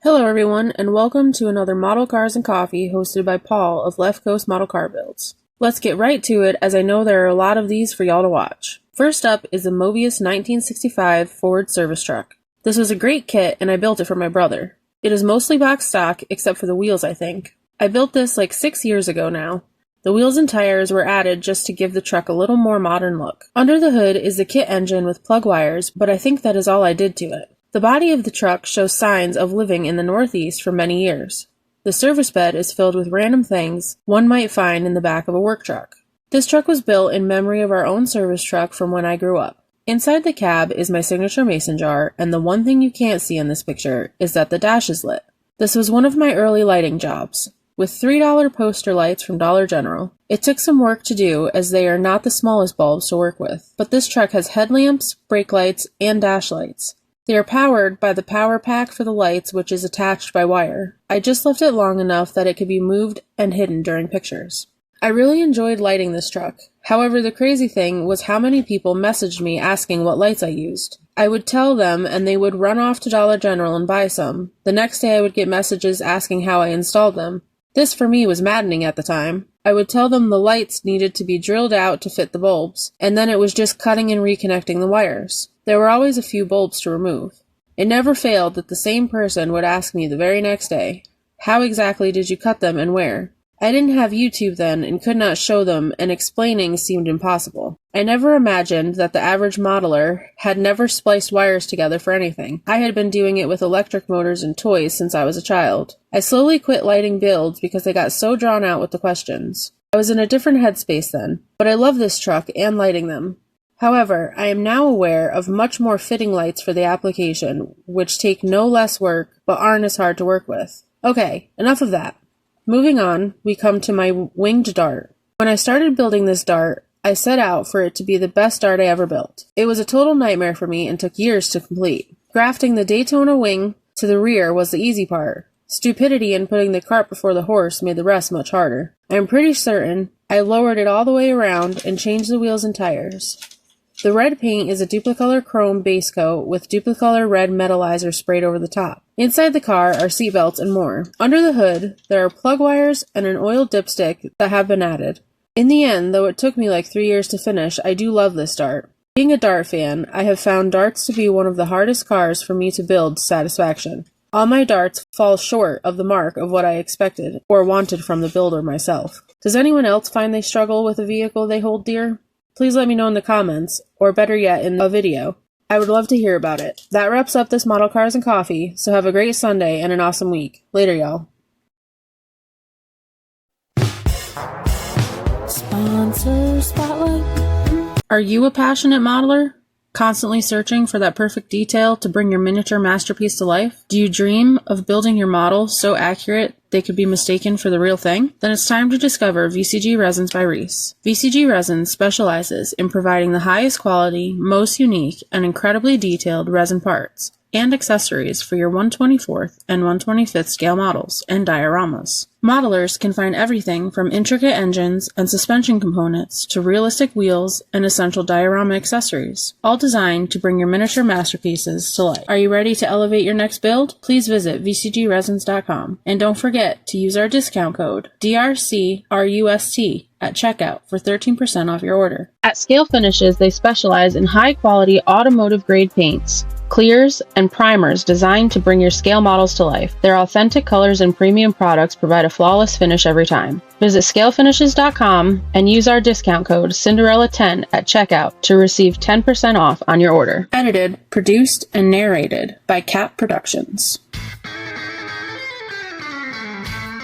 Hello everyone, and welcome to another Model Cars and Coffee hosted by Paul of Left Coast Model Car Builds. Let's get right to it, as I know there are a lot of these for y'all to watch. First up is the Mobius 1965 Ford service truck. This was a great kit, and I built it for my brother. It is mostly box stock, except for the wheels, I think. I built this like 6 years ago now. The wheels and tires were added just to give the truck a little more modern look. Under the hood is the kit engine with plug wires, but I think that is all I did to it. The body of the truck shows signs of living in the Northeast for many years. The service bed is filled with random things one might find in the back of a work truck. This truck was built in memory of our own service truck from when I grew up. Inside the cab is my signature mason jar, and the one thing you can't see in this picture is that the dash is lit. This was one of my early lighting jobs, with $3 poster lights from Dollar General. It took some work to do, as they are not the smallest bulbs to work with, but this truck has headlamps, brake lights, and dash lights. They are powered by the power pack for the lights, which is attached by wire. I just left it long enough that it could be moved and hidden during pictures. I really enjoyed lighting this truck. However, the crazy thing was how many people messaged me asking what lights I used. I would tell them and they would run off to Dollar General and buy some. The next day I would get messages asking how I installed them. This for me was maddening at the time. I would tell them the lights needed to be drilled out to fit the bulbs, and then it was just cutting and reconnecting the wires. There were always a few bulbs to remove. It never failed that the same person would ask me the very next day, "How exactly did you cut them and where?" I didn't have YouTube then and could not show them, and explaining seemed impossible. I never imagined that the average modeler had never spliced wires together for anything. I had been doing it with electric motors and toys since I was a child. I slowly quit lighting builds because I got so drawn out with the questions. I was in a different headspace then, but I love this truck and lighting them. However, I am now aware of much more fitting lights for the application, which take no less work but aren't as hard to work with. Okay, enough of that. Moving on, we come to my winged dart. When I started building this dart, I set out for it to be the best dart I ever built. It was a total nightmare for me and took years to complete. Grafting the Daytona wing to the rear was the easy part. Stupidity in putting the cart before the horse made the rest much harder. I am pretty certain I lowered it all the way around and changed the wheels and tires. The red paint is a Duplicolor chrome base coat with Duplicolor red metallizer sprayed over the top. Inside the car are seatbelts and more. Under the hood, there are plug wires and an oil dipstick that have been added. In the end, though it took me like 3 years to finish, I do love this dart. Being a dart fan, I have found darts to be one of the hardest cars for me to build to satisfaction. All my darts fall short of the mark of what I expected or wanted from the builder myself. Does anyone else find they struggle with a vehicle they hold dear? Please let me know in the comments, or better yet, in a video. I would love to hear about it. That wraps up this Model Cars and Coffee, so have a great Sunday and an awesome week. Later, y'all. Sponsor Spotlight. Are you a passionate modeler? Constantly searching for that perfect detail to bring your miniature masterpiece to life? Do you dream of building your model so accurate they could be mistaken for the real thing? Then it's time to discover VCG Resins by Reese. VCG Resins specializes in providing the highest quality, most unique, and incredibly detailed resin parts and accessories for your 1/24th and 1/25th scale models and dioramas. Modelers can find everything from intricate engines and suspension components to realistic wheels and essential diorama accessories, all designed to bring your miniature masterpieces to life. Are you ready to elevate your next build? Please visit vcgresins.com, and don't forget to use our discount code DRCRUST at checkout for 13% off your order. At Scale Finishes, they specialize in high-quality automotive-grade paints, clears, and primers designed to bring your scale models to life. Their authentic colors and premium products provide a flawless finish every time. Visit scalefinishes.com and use our discount code Cinderella10 at checkout to receive 10% off on your order. Edited, produced, and narrated by Cap Productions.